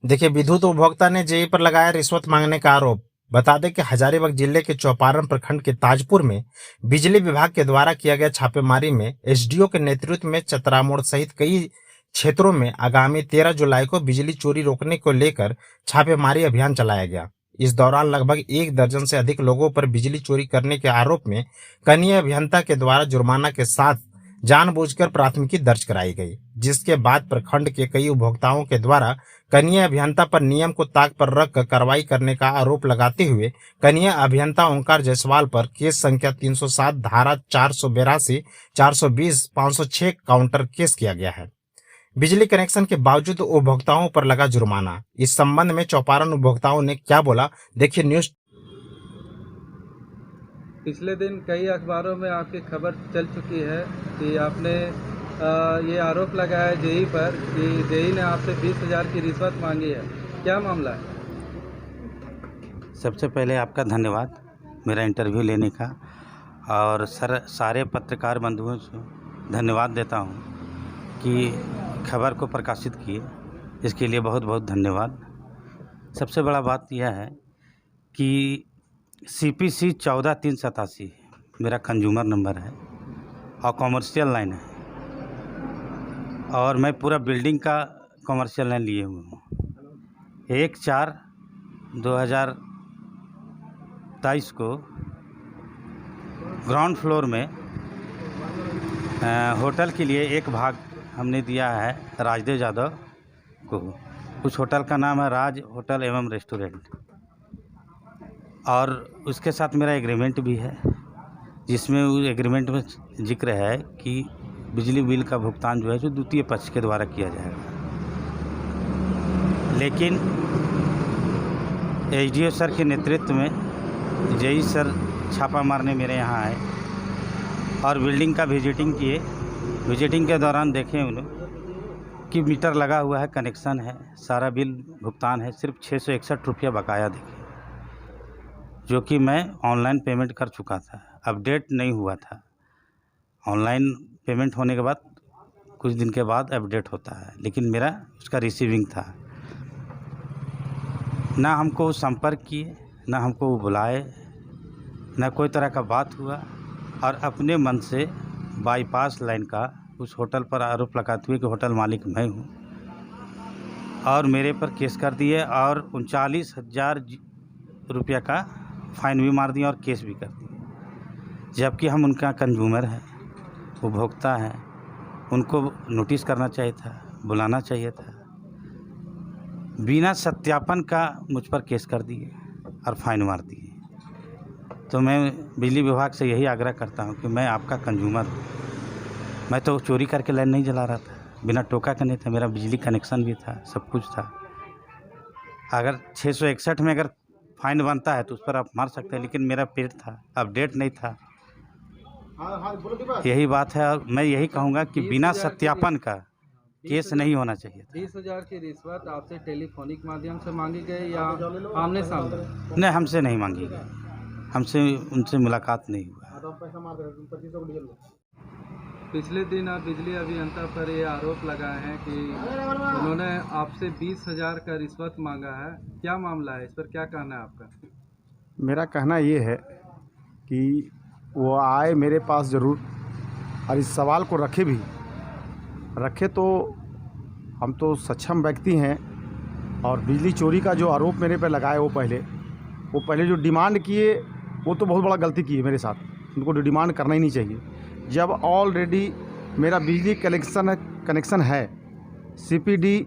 देखिए, विद्युत उपभोक्ता ने जेई पर लगाया रिश्वत मांगने का आरोप। बता दें कि हजारीबाग जिले के चौपारण प्रखंड के ताजपुर में बिजली विभाग के द्वारा किया गया छापेमारी में एसडीओ के नेतृत्व में चतरा मोड़ सहित कई क्षेत्रों में आगामी 13 जुलाई को बिजली चोरी रोकने को लेकर छापेमारी अभियान चलाया गया। इस दौरान लगभग 1 दर्जन से अधिक लोगों पर बिजली चोरी करने के आरोप में कनीय अभियंता के द्वारा जुर्माना के साथ जानबूझकर प्राथमिकी दर्ज कराई गई, जिसके बाद प्रखंड के कई उपभोक्ताओं के द्वारा कनीय अभियंता पर नियम को ताक पर रखकर कार्रवाई करने का आरोप लगाते हुए कनीय अभियंता ओंकार जायसवाल पर केस संख्या 307 धारा 482, 420, 506 काउंटर केस किया गया है। बिजली कनेक्शन के बावजूद उपभोक्ताओं पर लगा जुर्माना। इस संबंध में चौपारण उपभोक्ताओं ने क्या बोला, देखिए न्यूज। पिछले दिन कई अखबारों में आपकी खबर चल चुकी है कि आपने ये आरोप लगाया जेई पर कि जेई ने आपसे 20,000 की रिश्वत मांगी है। क्या मामला है? सबसे पहले आपका धन्यवाद मेरा इंटरव्यू लेने का, और सारे पत्रकार बंधुओं से धन्यवाद देता हूं कि खबर को प्रकाशित किए, इसके लिए बहुत बहुत धन्यवाद। सबसे बड़ा बात यह है कि CPC 14387 मेरा कंज्यूमर नंबर है और कॉमर्शियल लाइन है, और मैं पूरा बिल्डिंग का कॉमर्शियल लाइन लिए हुए हूँ। 1/4/2023 को ग्राउंड फ्लोर में होटल के लिए एक भाग हमने दिया है राजदेव यादव को। उस होटल का नाम है राज होटल एवं रेस्टोरेंट, और उसके साथ मेरा एग्रीमेंट भी है, जिसमें उस एग्रीमेंट में जिक्र है कि बिजली बिल का भुगतान जो है जो द्वितीय पक्ष के द्वारा किया जाएगा। लेकिन एसडीओ सर के नेतृत्व में जेई सर छापा मारने मेरे यहाँ आए और बिल्डिंग का विजिटिंग किए। विजिटिंग के दौरान देखें उन्होंने कि मीटर लगा हुआ है, कनेक्शन है, सारा बिल भुगतान है, सिर्फ 661 रुपया बकाया देखे, जो कि मैं ऑनलाइन पेमेंट कर चुका था, अपडेट नहीं हुआ था। ऑनलाइन पेमेंट होने के बाद कुछ दिन के बाद अपडेट होता है, लेकिन मेरा उसका रिसीविंग था। ना हमको संपर्क किए, ना हमको वो बुलाए, ना कोई तरह का बात हुआ, और अपने मन से बाईपास लाइन का उस होटल पर आरोप लगाते हुए कि होटल मालिक मैं हूँ, और मेरे पर केस कर दिए और 39,000 रुपया का फाइन भी मार दिया और केस भी कर दिया। जबकि हम उनका कंज्यूमर है, उपभोक्ता है, उनको नोटिस करना चाहिए था, बुलाना चाहिए था। बिना सत्यापन का मुझ पर केस कर दिए और फाइन मार दिए। तो मैं बिजली विभाग से यही आग्रह करता हूं कि मैं आपका कंज्यूमर हूं। मैं तो चोरी करके लाइन नहीं जला रहा था, बिना टोका के नहीं था, मेरा बिजली कनेक्शन भी था, सब कुछ था। अगर 661 में अगर फाइन बनता है तो उस पर आप मार सकते हैं, लेकिन मेरा पेड था, अपडेट नहीं था। यही बात है, और मैं यही कहूँगा कि बिना सत्यापन का केस नहीं होना चाहिए था। 20,000 की रिश्वत आपसे टेलीफोनिक माध्यम से मांगी गई या आमने सामने? नहीं, हमसे नहीं मांगी गई, हमसे उनसे मुलाकात नहीं हुआ। पिछले दिन आप बिजली अभियंता पर ये आरोप लगाए हैं कि उन्होंने आपसे 20,000 का रिश्वत मांगा है। क्या मामला है, इस पर क्या कहना है आपका? मेरा कहना ये है कि वो आए मेरे पास ज़रूर, और इस सवाल को रखे तो हम तो सक्षम व्यक्ति हैं, और बिजली चोरी का जो आरोप मेरे पे लगाए वो पहले जो डिमांड किए वो तो बहुत बड़ा गलती की है मेरे साथ। उनको डिमांड करना ही नहीं चाहिए, जब ऑलरेडी मेरा बिजली कनेक्शन है CPD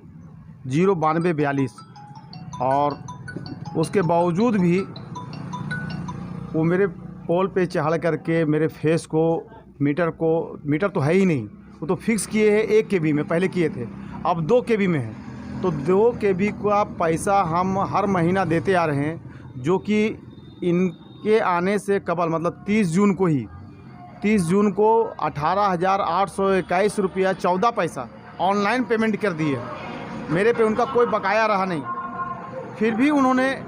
09242, और उसके बावजूद भी वो मेरे पोल पे चढ़ करके मेरे फेस को मीटर तो है ही नहीं, वो तो फिक्स किए हैं 1 KB में, पहले किए थे, अब 2 KB में है। तो 2 KB का पैसा हम हर महीना देते आ रहे हैं, जो कि इनके आने से कबल मतलब 30 जून को 18,821 रुपया 14 पैसा ऑनलाइन पेमेंट कर दिए। मेरे पे उनका कोई बकाया रहा नहीं, फिर भी उन्होंने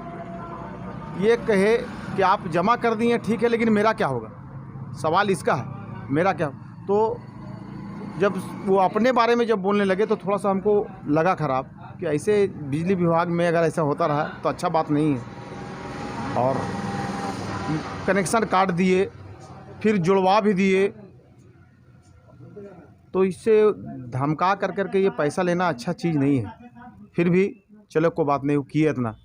ये कहे कि आप जमा कर दिए, ठीक है, लेकिन मेरा क्या होगा? सवाल इसका है, मेरा क्या? तो जब वो अपने बारे में जब बोलने लगे तो थोड़ा सा हमको लगा ख़राब, कि ऐसे बिजली विभाग में अगर ऐसा होता रहा तो अच्छा बात नहीं है। और कनेक्शन काट दिए, फिर जुड़वा भी दिए, तो इससे धमका कर कर के ये पैसा लेना अच्छा चीज़ नहीं है। फिर भी चलो कोई बात नहीं, वो किए इतना,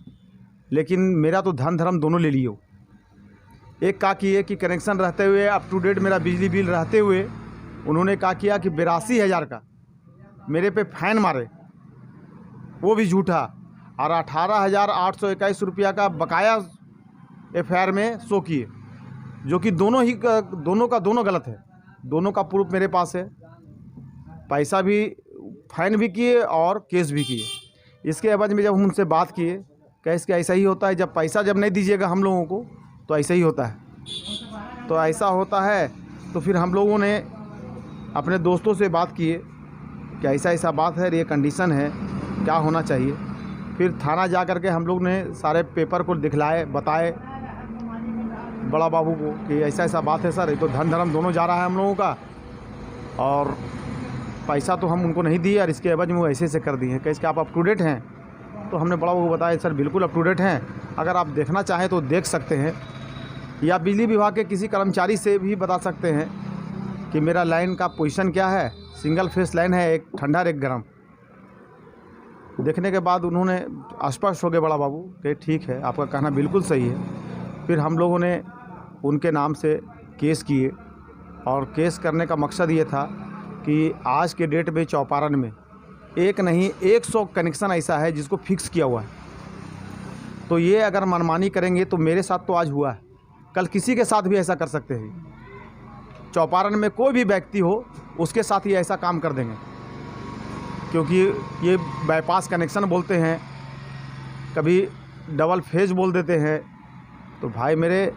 लेकिन मेरा तो धन धर्म दोनों ले लियो। एक का किए कि कनेक्शन रहते हुए अप टू डेट मेरा बिजली बिल रहते हुए उन्होंने कहा किया कि 82,000 का मेरे पे फाइन मारे, वो भी झूठा, और 18,821 रुपया का बकाया FIR में शो किए, जो कि दोनों का गलत है। दोनों का प्रूफ मेरे पास है, पैसा भी फाइन भी किए और केस भी किए। इसके एवज में जब हम उनसे बात किए, कैस के ऐसा ही होता है, जब पैसा जब नहीं दीजिएगा हम लोगों को तो ऐसा ही होता है। तो ऐसा होता है तो फिर हम लोगों ने अपने दोस्तों से बात किए कि ऐसा ऐसा बात है, ये कंडीशन है, क्या होना चाहिए। फिर थाना जा कर के हम लोग ने सारे पेपर को दिखलाए, बताए बड़ा बाबू को कि ऐसा ऐसा बात है सर, ये तो धन धर्म दोनों जा रहा है हम लोगों का, और पैसा तो हम उनको नहीं दिए और इसके एवज में वो ऐसे ऐसे कर दिए हैं। कैसे आप टू डेट हैं? तो हमने बड़ा बाबू को बताया सर बिल्कुल अप टू डेट हैं, अगर आप देखना चाहें तो देख सकते हैं, या बिजली विभाग के किसी कर्मचारी से भी बता सकते हैं कि मेरा लाइन का पोजीशन क्या है। सिंगल फेस लाइन है, एक ठंडा एक गर्म। देखने के बाद उन्होंने स्पष्ट हो गए बड़ा बाबू कि ठीक है, आपका कहना बिल्कुल सही है। फिर हम लोगों ने उनके नाम से केस किए, और केस करने का मकसद ये था कि आज के डेट में चौपारण में एक नहीं 100 कनेक्शन ऐसा है जिसको फिक्स किया हुआ है। तो ये अगर मनमानी करेंगे तो मेरे साथ तो आज हुआ है, कल किसी के साथ भी ऐसा कर सकते हैं। चौपारण में कोई भी व्यक्ति हो उसके साथ ये ऐसा काम कर देंगे, क्योंकि ये बाईपास कनेक्शन बोलते हैं, कभी डबल फेज बोल देते हैं। तो भाई मेरे,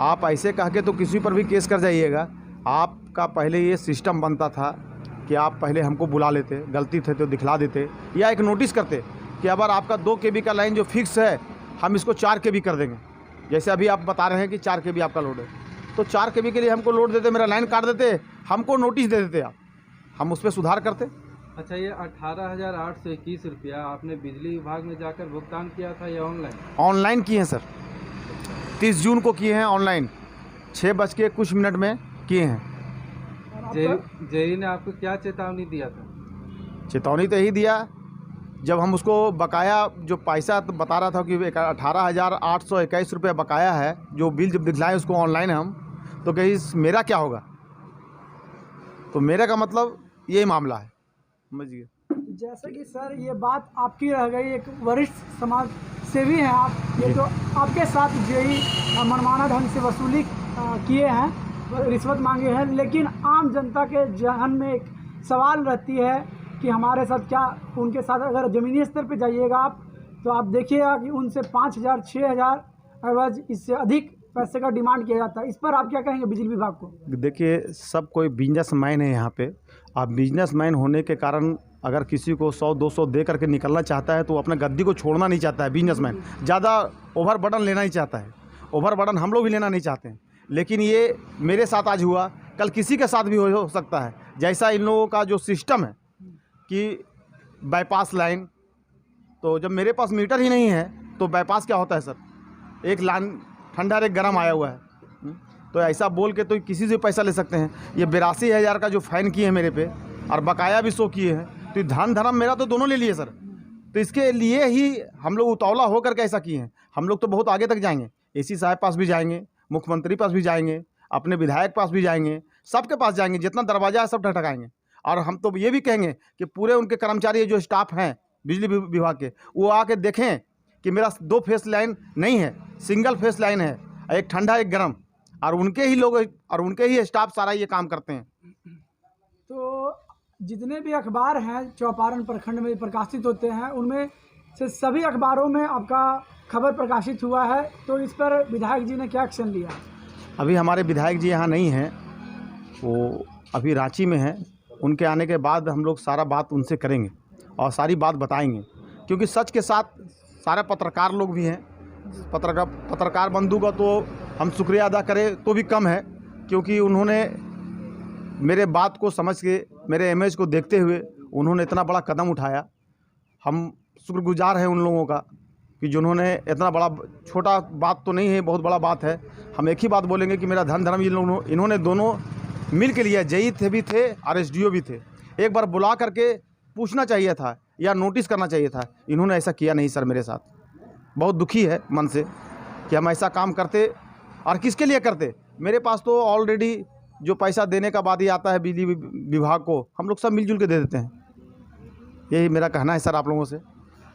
आप ऐसे कह के तो किसी पर भी केस कर जाइएगा। आपका पहले ये सिस्टम बनता था कि आप पहले हमको बुला लेते, गलती थे तो दिखला देते, या एक नोटिस करते कि अगर आपका 2 KB का लाइन जो फिक्स है हम इसको 4 KB कर देंगे। जैसे अभी आप बता रहे हैं कि 4 KB आपका लोड है, तो 4 KB के लिए हमको लोड देते, मेरा लाइन काट देते, हमको नोटिस दे देते, हम उस पर सुधार करते। अच्छा, ये 18,821 रुपया आपने बिजली विभाग में जाकर भुगतान किया था या ऑनलाइन? ऑनलाइन किए हैं सर, 30 जून को किए हैं ऑनलाइन, 6 बज के कुछ मिनट में किए हैं। जेई ने आपको क्या चेतावनी दिया था? चेतावनी तो यही दिया, जब हम उसको बकाया जो पैसा तो बता रहा था कि 18,821 रुपये बकाया है, जो बिल जब दिखलाए उसको ऑनलाइन हम, तो कहीं मेरा क्या होगा? तो मेरे का मतलब यही मामला है, समझिए। जैसे कि सर ये बात आपकी रह गई, एक वरिष्ठ समाज सेवी हैं आप, ये तो आपके साथ जेई मनमाना ढंग से वसूली किए हैं, रिश्वत मांगे हैं, लेकिन आम जनता के जहन में एक सवाल रहती है कि हमारे साथ क्या, उनके साथ अगर ज़मीनी स्तर पे जाइएगा आप तो आप देखिएगा कि उनसे 5,000 6,000 एवज इससे अधिक पैसे का डिमांड किया जाता है। इस पर आप क्या कहेंगे बिजली विभाग को? देखिए, सब कोई बिजनेसमैन है यहाँ पे। आप बिजनेसमैन होने के कारण अगर किसी को 100-200 दे करके निकलना चाहता है तो अपना गद्दी को छोड़ना नहीं चाहता है। बिजनेसमैन ज़्यादा ओवर बर्डन लेना नहीं चाहता है, ओवर बर्डन हम लोग भी लेना नहीं चाहते हैं, लेकिन ये मेरे साथ आज हुआ, कल किसी के साथ भी हो सकता है। जैसा इन लोगों का जो सिस्टम है कि बाईपास लाइन, तो जब मेरे पास मीटर ही नहीं है तो बाईपास क्या होता है सर? एक लाइन ठंडा एक गर्म आया हुआ है, तो ऐसा बोल के तो किसी से पैसा ले सकते हैं। ये 82,000 का जो फाइन किए हैं मेरे पे और बकाया भी शो किए हैं, तो ये धन धर्म मेरा तो दोनों ले लिए सर। तो इसके लिए ही हम लोग उतावला होकर के ऐसा किए हैं। हम लोग तो बहुत आगे तक जाएंगे, AC साहब पास भी जाएंगे, मुख्यमंत्री पास भी जाएंगे, अपने विधायक पास भी जाएंगे, सबके पास जाएंगे, जितना दरवाजा है सब ठटकाएंगे। और हम तो ये भी कहेंगे कि पूरे उनके कर्मचारी जो स्टाफ हैं बिजली विभाग के, वो आके देखें कि मेरा 2 फेस लाइन नहीं है, सिंगल फेस लाइन है, एक ठंडा एक गर्म, और उनके ही लोग और उनके ही स्टाफ सारा ये काम करते हैं। तो जितने भी अखबार हैं चौपारण प्रखंड में प्रकाशित होते हैं, उनमें से सभी अखबारों में आपका खबर प्रकाशित हुआ है, तो इस पर विधायक जी ने क्या एक्शन लिया? अभी हमारे विधायक जी यहाँ नहीं हैं, वो अभी रांची में हैं। उनके आने के बाद हम लोग सारा बात उनसे करेंगे और सारी बात बताएंगे, क्योंकि सच के साथ सारे पत्रकार लोग भी हैं। पत्रकार बंधु का तो हम शुक्रिया अदा करें तो भी कम है, क्योंकि उन्होंने मेरे बात को समझ के, मेरे इमेज को देखते हुए उन्होंने इतना बड़ा कदम उठाया। हम शुक्रगुजार हैं उन लोगों का कि जिन्होंने इतना बड़ा, छोटा बात तो नहीं है, बहुत बड़ा बात है। हम एक ही बात बोलेंगे कि मेरा धन धर्म इन्होंने दोनों मिल के लिया। जेई थे भी थे और एसडीओ भी थे। एक बार बुला करके पूछना चाहिए था या नोटिस करना चाहिए था। इन्होंने ऐसा किया नहीं सर मेरे साथ। बहुत दुखी है मन से कि हम ऐसा काम करते और किसके लिए करते। मेरे पास तो ऑलरेडी जो पैसा देने का बाद ही आता है बिजली विभाग को, हम लोग सब मिलजुल के दे देते हैं। यही मेरा कहना है सर आप लोगों से।